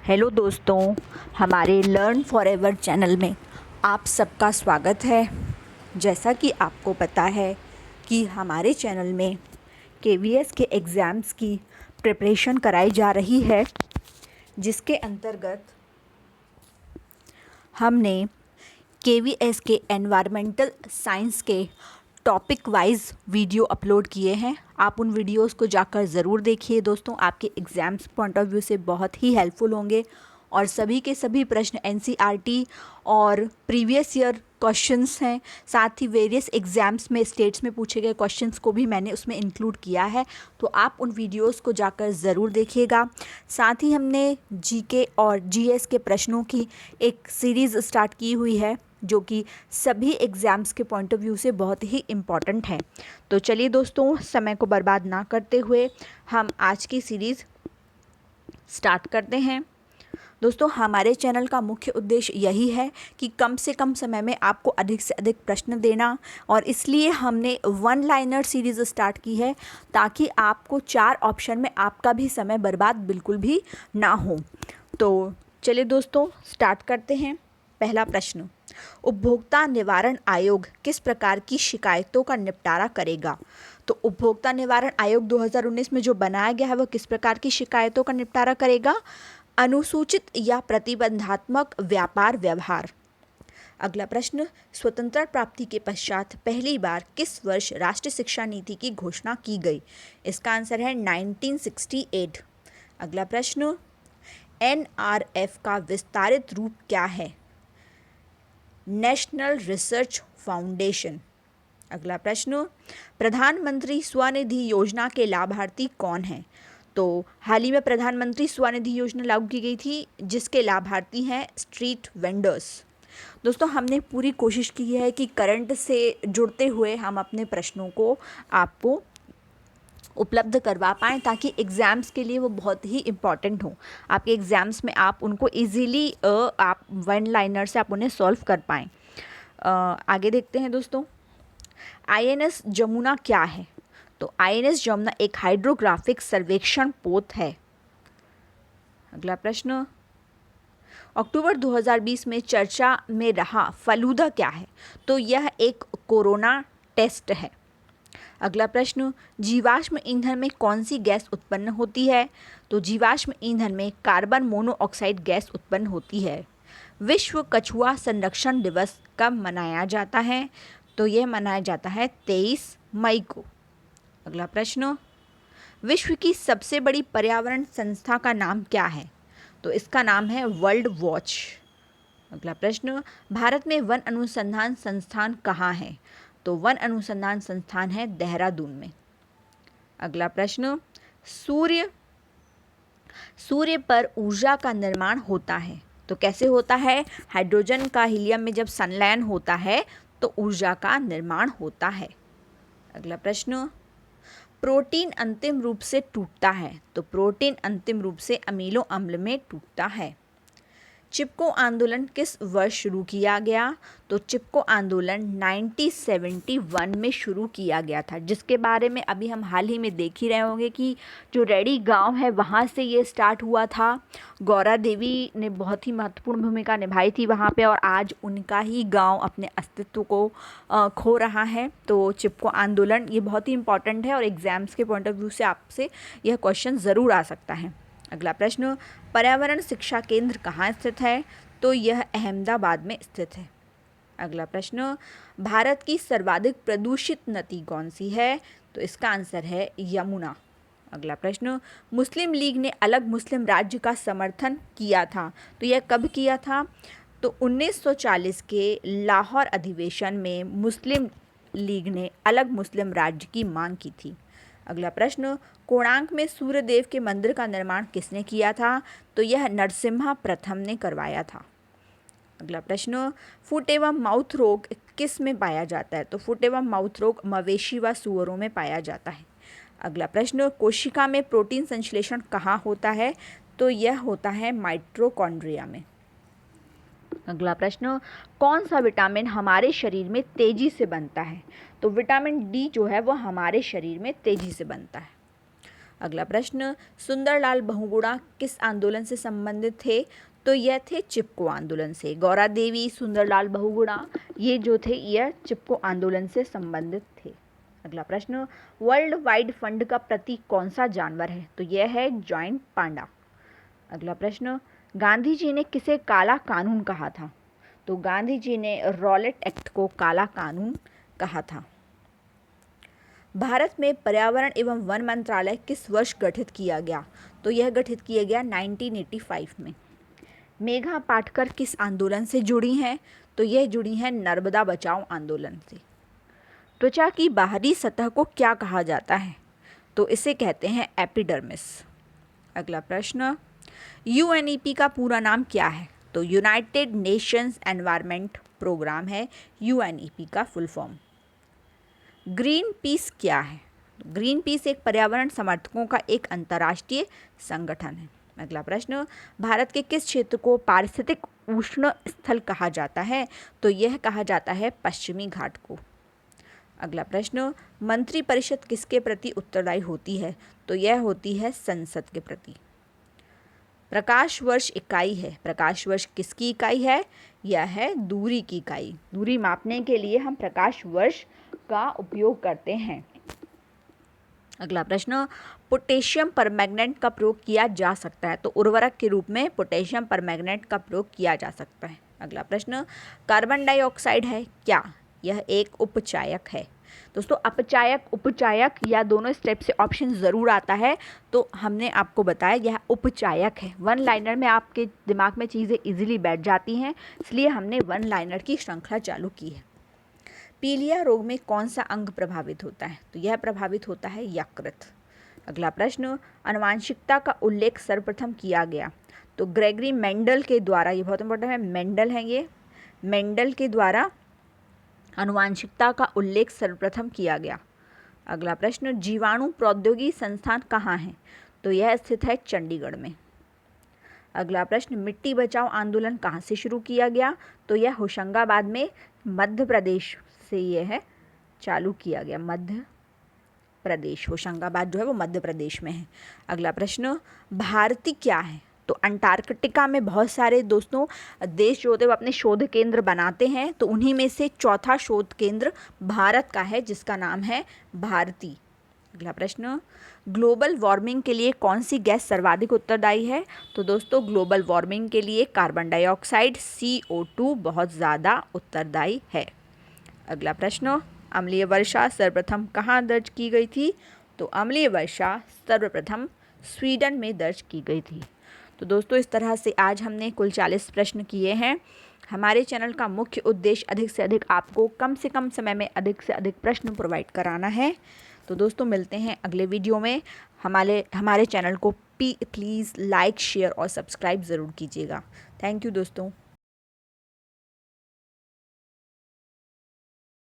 Hello दोस्तों, हमारे learn forever channel में आप सबका स्वागत है। जैसा कि आपको पता है कि हमारे चैनल में केवीएस के एग्ज़ाम्स की प्रिपरेशन कराई जा रही है, जिसके अंतर्गत हमने केवीएस के एनवायरमेंटल साइंस के टॉपिक वाइज वीडियो अपलोड किए हैं। आप उन वीडियोस को जाकर ज़रूर देखिए दोस्तों, आपके एग्ज़ाम्स पॉइंट ऑफ व्यू से बहुत ही हेल्पफुल होंगे और सभी के सभी प्रश्न एनसीईआरटी और प्रीवियस ईयर क्वेश्चंस हैं। साथ ही वेरियस एग्ज़ाम्स में स्टेट्स में पूछे गए क्वेश्चंस को भी मैंने उसमें इंक्लूड किया है, तो आप उन वीडियोस को जाकर ज़रूर देखिएगा। साथ ही हमने जीके और जीएस के प्रश्नों की एक सीरीज़ स्टार्ट की हुई है, जो कि सभी एग्ज़ाम्स के पॉइंट ऑफ व्यू से बहुत ही इम्पॉर्टेंट है। तो चलिए दोस्तों, समय को बर्बाद ना करते हुए हम आज की सीरीज़ स्टार्ट करते हैं। दोस्तों, हमारे चैनल का मुख्य उद्देश्य यही है कि कम से कम समय में आपको अधिक से अधिक प्रश्न देना, और इसलिए हमने वन लाइनर सीरीज़ स्टार्ट की है, ताकि आपको 4 ऑप्शन में आपका भी समय बर्बाद बिल्कुल भी ना हो। तो चलिए दोस्तों, स्टार्ट करते हैं। पहला प्रश्न, उपभोक्ता निवारण आयोग किस प्रकार की शिकायतों का निपटारा करेगा? तो उपभोक्ता निवारण आयोग 2019 में जो बनाया गया है, वह किस प्रकार की शिकायतों का निपटारा करेगा? अनुसूचित या प्रतिबंधात्मक व्यापार व्यवहार। अगला प्रश्न, स्वतंत्रता प्राप्ति के पश्चात पहली बार किस वर्ष राष्ट्रीय शिक्षा नीति की घोषणा की गई? इसका आंसर है 1968। अगला प्रश्न, एनआरएफ का विस्तारित रूप क्या है? National research foundation. अगला प्रश्न, प्रधानमंत्री स्वनिधि योजना के लाभार्थी कौन हैं? तो हाल ही में प्रधानमंत्री स्वनिधि योजना लागू की गई थी, जिसके लाभार्थी हैं स्ट्रीट वेंडर्स। दोस्तों, हमने पूरी कोशिश की है कि करंट से जुड़ते हुए हम अपने प्रश्नों को आपको उपलब्ध करवा पाएँ, ताकि एग्ज़ाम्स के लिए वो बहुत ही इम्पॉर्टेंट हो। आपके एग्ज़ाम्स में आप उनको इजीली आप वन लाइनर से आप उन्हें सॉल्व कर पाएँ। आगे देखते हैं दोस्तों, आईएनएस जमुना क्या है? तो आईएनएस जमुना एक हाइड्रोग्राफिक सर्वेक्षण पोत है। अगला प्रश्न, अक्टूबर 2020 में चर्चा में रहा फलूदा क्या है? तो यह एक कोरोना टेस्ट है। अगला प्रश्न, जीवाश्म ईंधन में कौन सी गैस उत्पन्न होती है? तो जीवाश्म ईंधन में कार्बन मोनोऑक्साइड गैस उत्पन्न होती है। विश्व कछुआ संरक्षण दिवस कब मनाया जाता है? तो यह मनाया जाता है 23 मई को। अगला प्रश्न, विश्व की सबसे बड़ी पर्यावरण संस्था का नाम क्या है? तो इसका नाम है वर्ल्ड वॉच। अगला प्रश्न, भारत में वन अनुसंधान संस्थान कहाँ है? तो वन अनुसंधान संस्थान है देहरादून में। अगला प्रश्न, सूर्य पर ऊर्जा का निर्माण होता है, तो कैसे होता है? हाइड्रोजन का हीलियम में जब संलयन होता है तो ऊर्जा का निर्माण होता है। अगला प्रश्न, प्रोटीन अंतिम रूप से टूटता है, तो प्रोटीन अंतिम रूप से अमीनो अम्ल में टूटता है। चिपको आंदोलन किस वर्ष शुरू किया गया? तो चिपको आंदोलन 1971 में शुरू किया गया था, जिसके बारे में अभी हम हाल ही में देख ही रहे होंगे कि जो रेडी गांव है, वहाँ से ये स्टार्ट हुआ था। गौरा देवी ने बहुत ही महत्वपूर्ण भूमिका निभाई थी वहाँ पे, और आज उनका ही गांव अपने अस्तित्व को खो रहा है। तो चिपको आंदोलन ये बहुत ही इंपॉर्टेंट है, और एग्ज़ाम्स के पॉइंट ऑफ व्यू से आपसे यह क्वेश्चन ज़रूर आ सकता है। अगला प्रश्न, पर्यावरण शिक्षा केंद्र कहाँ स्थित है? तो यह अहमदाबाद में स्थित है। अगला प्रश्न, भारत की सर्वाधिक प्रदूषित नदी कौन सी है? तो इसका आंसर है यमुना। अगला प्रश्न, मुस्लिम लीग ने अलग मुस्लिम राज्य का समर्थन किया था, तो यह कब किया था? तो 1940 के लाहौर अधिवेशन में मुस्लिम लीग ने अलग मुस्लिम राज्य की मांग की थी। अगला प्रश्न, कोणार्क में सूर्यदेव के मंदिर का निर्माण किसने किया था? तो यह नरसिम्हा प्रथम ने करवाया था। अगला प्रश्न, फुट एवं माउथ रोग किस में पाया जाता है? तो फुट एवं माउथ रोग मवेशी व सूअरों में पाया जाता है। अगला प्रश्न, कोशिका में प्रोटीन संश्लेषण कहाँ होता है? तो यह होता है माइटोकॉन्ड्रिया में। अगला प्रश्न, कौन सा विटामिन हमारे शरीर में तेजी से बनता है? तो विटामिन डी जो है वो हमारे शरीर में तेजी से बनता है। अगला प्रश्न, सुंदरलाल बहुगुणा किस आंदोलन से संबंधित थे? तो यह थे चिपको आंदोलन से। गौरा देवी, सुंदरलाल बहुगुणा ये जो थे यह चिपको आंदोलन से संबंधित थे। अगला प्रश्न, वर्ल्ड वाइड फंड का प्रतीक कौन सा जानवर है? तो यह है जॉइंट पांडा। अगला प्रश्न, गांधी जी ने किसे काला कानून कहा था? तो गांधी जी ने रॉलेट एक्ट को काला कानून कहा था। भारत में पर्यावरण एवं वन मंत्रालय किस वर्ष गठित किया गया? तो यह गठित किया गया 1985 में। मेघा पाटकर किस आंदोलन से जुड़ी हैं? तो यह जुड़ी हैं नर्मदा बचाओ आंदोलन से। त्वचा की बाहरी सतह को क्या कहा जाता है? तो इसे कहते हैं एपिडर्मिस। अगला प्रश्न, यूएनईपी का पूरा नाम क्या है? तो यूनाइटेड नेशंस एनवायरनमेंट प्रोग्राम है यूएनईपी का फुल फॉर्म। ग्रीन पीस क्या है? ग्रीन पीस एक पर्यावरण समर्थकों का एक अंतर्राष्ट्रीय संगठन है। अगला प्रश्न, भारत के किस क्षेत्र को पारिस्थितिक उष्ण स्थल कहा जाता है? तो यह कहा जाता है पश्चिमी घाट को। अगला प्रश्न, मंत्रिपरिषद किसके प्रति उत्तरदायी होती है? तो यह होती है संसद के प्रति। प्रकाश वर्ष इकाई है। प्रकाश वर्ष किसकी इकाई है? यह है दूरी की इकाई। दूरी मापने के लिए हम प्रकाश वर्ष का उपयोग करते हैं। अगला प्रश्न, पोटेशियम परमैंगनेट का प्रयोग किया जा सकता है। तो उर्वरक के रूप में पोटेशियम परमैंगनेट का प्रयोग किया जा सकता है। अगला प्रश्न, कार्बन डाइऑक्साइड है क्या? यह एक उपचायक है। दोस्तों अपचायक, उपचायक या दोनों स्टेप से ऑप्शन ज़रूर आता है, तो हमने आपको बताया यह उपचायक है। वन लाइनर में आपके दिमाग में चीज़ें इजीली बैठ जाती हैं, इसलिए हमने वन लाइनर की श्रृंखला चालू की है। पीलिया रोग में कौन सा अंग प्रभावित होता है? तो यह प्रभावित होता है यकृत। अगला प्रश्न, आनुवंशिकता का उल्लेख सर्वप्रथम किया गया। तो ग्रेगरी मेंडल के द्वारा, ये बहुत इंपॉर्टेंट है, मेंडल है ये, मेंडल के द्वारा आनुवंशिकता का उल्लेख सर्वप्रथम किया गया। अगला प्रश्न, जीवाणु प्रौद्योगिकी संस्थान कहाँ है? तो यह स्थित है चंडीगढ़ में। अगला प्रश्न, मिट्टी बचाओ आंदोलन कहाँ से शुरू किया गया? तो यह होशंगाबाद में मध्य प्रदेश से यह है चालू किया गया। मध्य प्रदेश, होशंगाबाद जो है वो मध्य प्रदेश में है। अगला प्रश्न, भारती क्या है? तो अंटार्कटिका में बहुत सारे दोस्तों देश जो होते हैं वो अपने शोध केंद्र बनाते हैं, तो उन्हीं में से चौथा शोध केंद्र भारत का है जिसका नाम है भारती। अगला प्रश्न, ग्लोबल वार्मिंग के लिए कौन सी गैस सर्वाधिक उत्तरदायी है? तो दोस्तों ग्लोबल वार्मिंग के लिए कार्बन डाइऑक्साइड CO2 बहुत ज़्यादा उत्तरदायी है। अगला प्रश्न, अम्लीय वर्षा सर्वप्रथम कहाँ दर्ज की गई थी? तो अम्लीय वर्षा सर्वप्रथम स्वीडन में दर्ज की गई थी। तो दोस्तों इस तरह से आज हमने कुल 40 प्रश्न किए हैं। हमारे चैनल का मुख्य उद्देश्य अधिक से अधिक आपको कम से कम समय में अधिक से अधिक प्रश्न प्रोवाइड कराना है। तो दोस्तों मिलते हैं अगले वीडियो में। हमारे चैनल को प्लीज़ लाइक, शेयर और सब्सक्राइब ज़रूर कीजिएगा। थैंक यू दोस्तों।